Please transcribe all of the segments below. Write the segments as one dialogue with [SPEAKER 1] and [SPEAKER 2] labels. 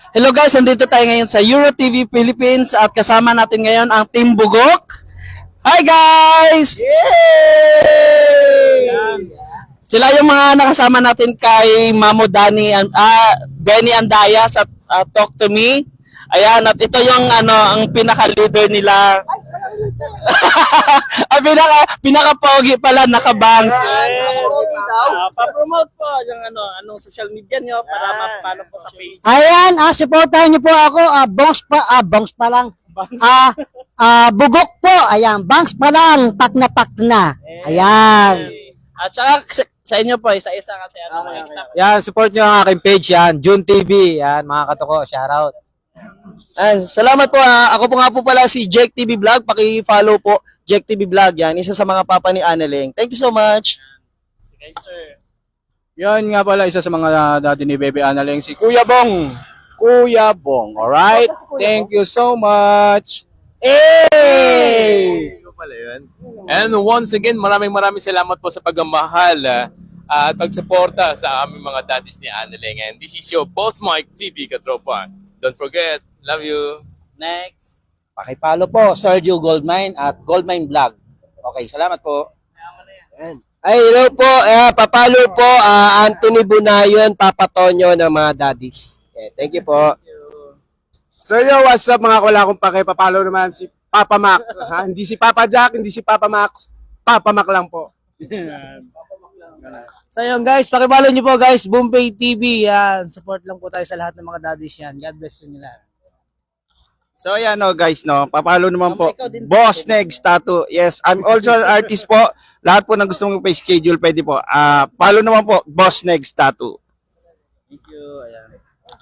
[SPEAKER 1] Hello guys, nandito tayo ngayon sa Euro TV Philippines at kasama natin ngayon ang Team Bugok. Hi guys! Yay! Sila yung mga nakasama natin kay Mamo Benny Andaya sa Talk to Me. Ayan, at ito yung ang pinaka-leader nila. Ang pinaka-pogi pala, nakabangs. Pa-promote po yung anong social media nyo para mapapalo po sa page.
[SPEAKER 2] Ayan, supportahan niyo po ako. Bangs pa lang. Bugok po. Ayan, bangs pa lang. Pak na. Ayan.
[SPEAKER 1] At saka sa inyo po, isa-isa kasi makikita.
[SPEAKER 3] Yan, support nyo ang aking page yan. June TV. Yan, mga katoko. Shoutout.
[SPEAKER 4] Salamat po. Ako po nga po pala si Jake TV Vlog. Paki-follow po Jake TV Vlog yan. Isa sa mga papa ni Annalyn. Thank you so much.
[SPEAKER 1] Sige, sir.
[SPEAKER 3] Yan nga pala, isa sa mga dati ni Bebe Annalyn, si Kuya Bong. Kuya Bong. Alright? Thank you so much. Hey!
[SPEAKER 5] Pala yun. And once again, maraming salamat po sa pagmamahal at pagsuporta sa aming mga daddies ni Annalyn. And this is your Boss Mike TV Katropa. Don't forget, love you.
[SPEAKER 1] Next.
[SPEAKER 3] Pakipalo po, Sergio Goldmine at Goldmine Vlog. Okay, salamat po.
[SPEAKER 4] Ay, hello po. Papalo po Anthony Bunayon, Papa Tonyo ng mga daddies. Thank you po.
[SPEAKER 6] So yo, what's up mga wala akong pakipapalo naman si Papa Mac. Ha? Hindi si Papa Jack, hindi si Papa Max. Papa Mac lang po.
[SPEAKER 2] So yun guys, pakibalo niyo po guys, Bombay TV. Yan, support lang po tayo sa lahat ng mga daddies yan. God bless you nila.
[SPEAKER 6] So yan guys, papalo naman po. Boss Negs Tattoo. Yes, I'm also an artist po. Lahat po ng gusto mong pa-schedule, pwede po. Follow naman po, Boss Negs Tattoo.
[SPEAKER 1] Thank you. Ayan.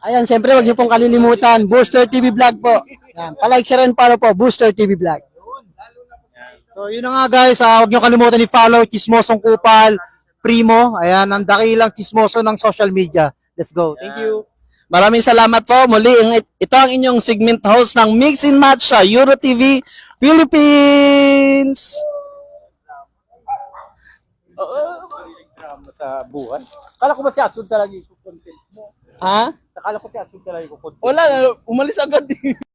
[SPEAKER 2] Ayan, siyempre wag niyo pong kalilimutan, Booster TV Vlog po. Yan, palike, share, and follow po, Booster TV Vlog. So yun na nga guys, wag niyo kalimutan i-follow Chismosong Kupal, Primo. Ayan, ang dakilang chismoso ng social media. Let's go. Thank you.
[SPEAKER 1] Maraming salamat po. Muli, ito ang inyong segment host ng Mix and Match sa Euro TV Philippines.
[SPEAKER 3] Sa buwan. Kala ko ba si Asun talaga yung content mo?
[SPEAKER 1] Ha?
[SPEAKER 3] Kala ko si Asun talaga yung content.
[SPEAKER 1] Wala, umalis agad.